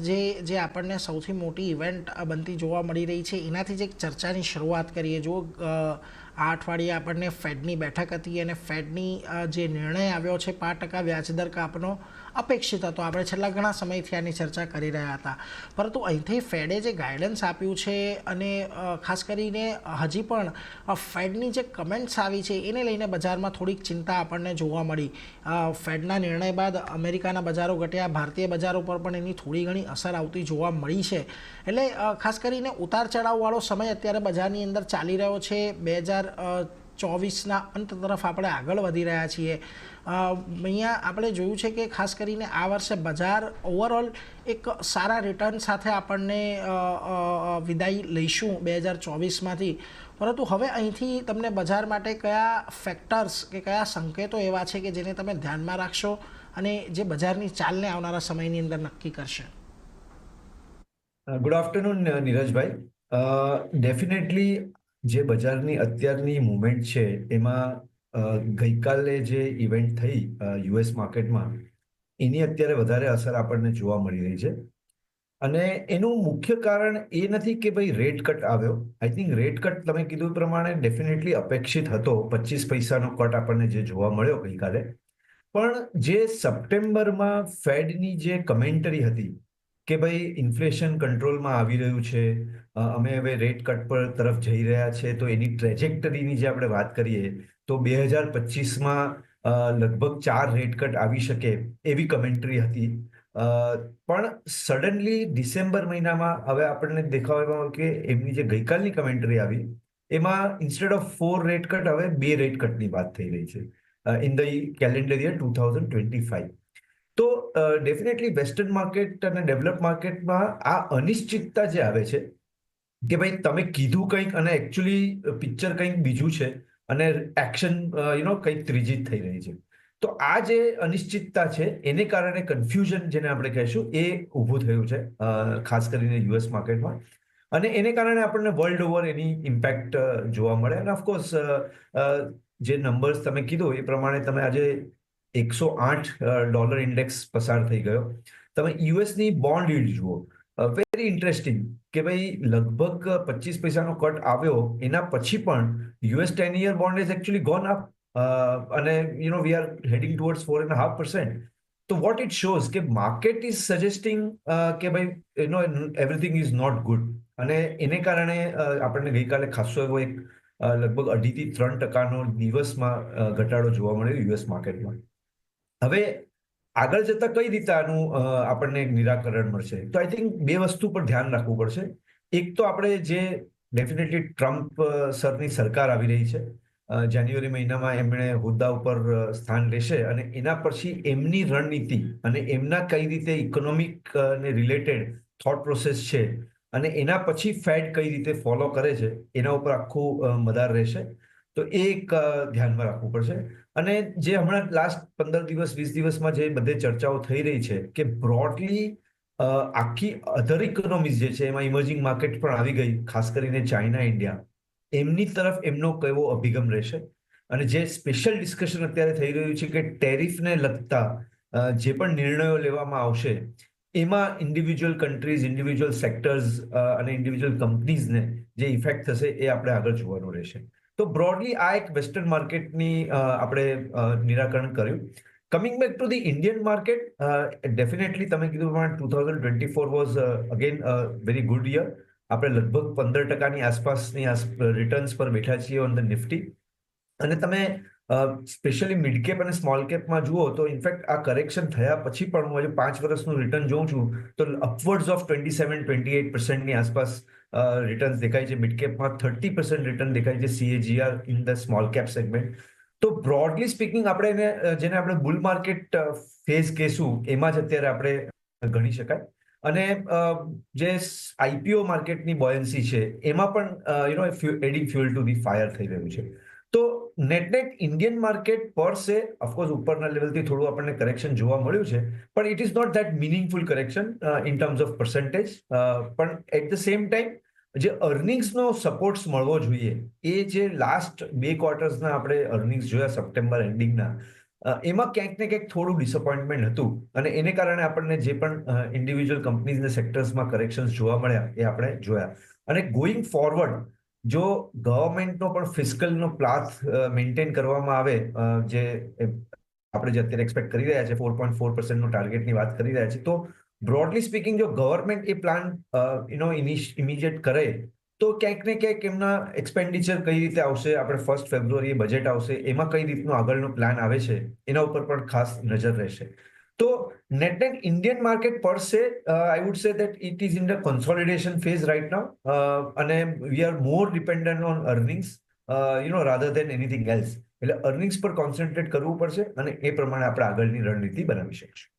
જે આપણને સૌથી મોટી ઇવેન્ટ બનતી જોવા મળી રહી છે એનાથી જ એક ચર્ચાની શરૂઆત કરીએ. જો આ અઠવાડિયે આપણને ફેડની બેઠક હતી અને ફેડની જે નિર્ણય આવ્યો છે 5% વ્યાજદર કાપનો અપેક્ષિત હતો. આપણે છેલ્લા ઘણા સમયથી આની ચર્ચા કરી રહ્યા હતા, પરંતુ અહીંથી ફેડે જે ગાઈડન્સ આપ્યું છે અને ખાસ કરીને હજી પણ ફેડની જે કમેન્ટ્સ આવી છે એને લઈને બજારમાં થોડીક ચિંતા આપણને જોવા મળી. ફેડના નિર્ણય બાદ અમેરિકાના બજારો ઘટ્યા, ભારતીય બજારો પર પણ એની થોડી ઘણી અસર આવતી જોવા મળી છે. એટલે ખાસ કરીને ઉતાર ચઢાવવાળો સમય અત્યારે બજારની અંદર ચાલી રહ્યો છે. 2024ના અંત તરફ આપણે આગળ વધી રહ્યા છીએ. અહીંયા આપણે જોયું છે કે ખાસ કરીને આ વર્ષે બજાર ઓવરઓલ એક સારા રિટર્ન સાથે આપણને વિદાય લઈશું 2024માંથી. પરંતુ હવે અહીંથી તમને બજાર માટે કયા ફેક્ટર્સ કે કયા સંકેતો એવા છે કે જેને તમે ધ્યાનમાં રાખશો અને જે બજારની ચાલને આવનારા સમયની અંદર નક્કી કરશે? Good afternoon નીરજભાઈ. ડેફિનેટલી જે બજારની અત્યારની મુવમેન્ટ છે એમાં ગઈકાલે જે ઇવેન્ટ થઈ યુએસ માર્કેટમાં એની અત્યારે વધારે અસર આપણને જોવા મળી રહી છે. અને એનું મુખ્ય કારણ એ નથી કે ભાઈ રેટ કટ આવ્યો. આઈ થિંક રેટ કટ તમે કીધું પ્રમાણે ડેફિનેટલી અપેક્ષિત હતો. 25 પૈસાનો કટ આપણને જે જોવા મળ્યો ગઈકાલે, પણ જે સપ્ટેમ્બરમાં ફેડની જે કમેન્ટરી હતી કે ભાઈ ઇન્ફ્લેશન કંટ્રોલમાં આવી રહ્યું છે, અમે હવે રેટ કટ પર તરફ જઈ રહ્યા છે, તો એની ટ્રેજેક્ટરીની જે આપણે વાત કરીએ તો 2025માં લગભગ 4 રેટ કટ આવી શકે એવી કમેન્ટરી હતી. પણ સડનલી ડિસેમ્બર મહિનામાં હવે આપણને દેખાવામાં કે એમની જે ગઈકાલની કમેન્ટરી આવી એમાં ઇન્સ્ટેડ ઓફ 4 રેટ કટ હવે 2 રેટ કટની વાત થઈ રહી છે ઇન ધ કેલેન્ડર યર 2025. તો ડેફિનેટલી વેસ્ટર્ન માર્કેટ અને ડેવલપ માર્કેટમાં આ અનિશ્ચિતતા જે આવે છે કે ભાઈ તમે કીધું કંઈક અને એકચ્યુઅલી પિક્ચર કંઈક બીજું છે અને એક્શન કંઈક ત્રીજી જ થઈ રહી છે. તો આ જે અનિશ્ચિતતા છે એને કારણે કન્ફ્યુઝન જેને આપણે કહીશું એ ઊભું થયું છે ખાસ કરીને યુએસ માર્કેટમાં. અને એને કારણે આપણને વર્લ્ડ ઓવર એની ઇમ્પેક્ટ જોવા મળે. અને ઓફકોર્સ જે નંબર્સ તમે કીધું એ પ્રમાણે તમે આજે $108 ઇન્ડેક્સ પસાર થઈ ગયો. તમે યુએસની બોન્ડ યીલ્ડ જુઓ, વેરી ઇન્ટરેસ્ટિંગ કે ભાઈ લગભગ 25 પૈસાનો કટ આવ્યો એના પછી પણ US 10 year bond is actually gone up અને વી આર હેડિંગ ટુવર્ડ્સ 4.5%. તો વોટ ઇટ શોઝ કે માર્કેટ ઇઝ સજેસ્ટિંગ કે ભાઈ એવરીથિંગ ઇઝ નોટ ગુડ. અને એને કારણે આપણને ગઈકાલે ખાસો એવો એક લગભગ 2.5-3% દિવસમાં ઘટાડો જોવા મળ્યો યુએસ માર્કેટમાં. હવે આગળ જતા કઈ રીતે આનું આપણને નિરાકરણ મળશે? તો આઈ થિંક 2 વસ્તુ પર ધ્યાન રાખવું પડશે. એક તો આપણે જે ડેફિનેટલી ટ્રમ્પ સરની સરકાર આવી રહી છે, જાન્યુઆરી મહિનામાં એમણે હોદ્દા ઉપર સ્થાન લેશે અને એના પછી એમની રણનીતિ અને એમના કઈ રીતે ઇકોનોમિક ને રિલેટેડ થોટ પ્રોસેસ છે અને એના પછી ફેડ કઈ રીતે ફોલો કરે છે એના ઉપર આખું મદાર રહેશે. તો એ એક ધ્યાનમાં રાખવું પડશે. અને જે હમણાં લાસ્ટ 15 દિવસ 20 દિવસમાં જે બધે ચર્ચાઓ થઈ રહી છે કે બ્રોડલી આખી અધર ઇકોનોમીઝ જે છે એમાં ઇમર્જિંગ માર્કેટ પણ આવી ગઈ, ખાસ કરીને ચાઇના, ઇન્ડિયા, એમની તરફ એમનો કેવો અભિગમ રહેશે. અને જે સ્પેશિયલ ડિસ્કશન અત્યારે થઈ રહ્યું છે કે ટેરિફને લગતા જે પણ નિર્ણયો લેવામાં આવશે એમાં ઇન્ડિવિજ્યુઅલ કન્ટ્રીઝ, ઇન્ડિવિજ્યુઅલ સેક્ટર્સ અને ઇન્ડિવિજ્યુઅલ કંપનીઝને જે ઇફેક્ટ થશે એ આપણે આગળ જોવાનું રહેશે. તો બ્રોડલી આ એક વેસ્ટર્ન માર્કેટની આપણે નિરાકરણ કર્યું. Coming back to the Indian market, definitely તમે કીધું પ્રમાણે 2024 was again very good year. આપણે લગભગ 15%ની આસપાસની રિટર્ન્સ પર બેઠા છીએ ઓન ધ નિફ્ટી. અને તમે સ્પેશિયલી મિડ કેપ અને સ્મોલ કેપમાં જુઓ તો ઇનફેક્ટ આ કરેક્શન થયા પછી પણ હું હજુ 5 વર્ષનું રિટર્ન જોઉં છું તો અપવર્ડ્સ ઓફ 27-28%ની આસપાસ રિટર્ન્સ દેખાય છે. મિડ કેપમાં 30% રિટર્ન દેખાય છે CAGR in the small cap segment. તો બ્રોડલી સ્પીકિંગ આપણે એને જેને આપણે બુલ માર્કેટ ફેઝ કહેશું એમાં જ અત્યારે આપણે ગણી શકાય. અને જે IPO માર્કેટની બોયન્સી છે એમાં પણ adding fuel to the fire થઈ રહ્યું છે. તો નેટ ઇન્ડિયન માર્કેટ પર સે ઓફકોર્સ ઉપરના લેવલથી થોડું આપણને કરેક્શન જોવા મળ્યું છે, પણ it is not that meaningful correction in terms of percentage. પણ એટ ધ સેમ ટાઈમ જે અર્નિંગ્સનો સપોર્ટ્સ મળવો જોઈએ એ જે લાસ્ટ 2 ક્વાર્ટર્સના આપણે અર્નિંગ્સ જોયા સપ્ટેમ્બર એન્ડિંગના, એમાં ક્યાંક ને ક્યાંક થોડું ડિસઅપોઇન્ટમેન્ટ હતું અને એને કારણે આપણને જે પણ ઇન્ડિવિજ્યુઅલ કંપનીઝ ને સેક્ટર્સમાં કરેક્શન્સ જોવા મળ્યા એ આપણે જોયા. અને ગોઈંગ ફોરવર્ડ જો ગવર્મેન્ટનો પણ ફિસ્કલનો પાથ મેન્ટેન કરવામાં આવે, જે આપણે જે અત્યારે એક્સપેક્ટ કરી રહ્યા છે 4.4%નો ટાર્ગેટની વાત કરી રહ્યા છીએ, તો બ્રોડલી સ્પીકિંગ જો ગવર્મેન્ટ એ પ્લાન ઇમિડિયેટ કરે તો ક્યાંક ને ક્યાંક એમના એક્સપેન્ડિચર કઈ રીતે આવશે, આપણે 1 ફેબ્રુઆરીએ બજેટ આવશે, એમાં કઈ રીતનો આગળનો પ્લાન આવે છે એના ઉપર પણ ખાસ નજર રહેશે. તો નેટ ઇન્ડિયન માર્કેટ પર say I would say that it is in the consolidation phase right now, અને we are more dependent on earnings rather than anything else. એટલે અર્નિંગ્સ પર કોન્સન્ટ્રેટ કરવું પડશે અને એ પ્રમાણે આપણે આગળની રણનીતિ બનાવી શકીશું.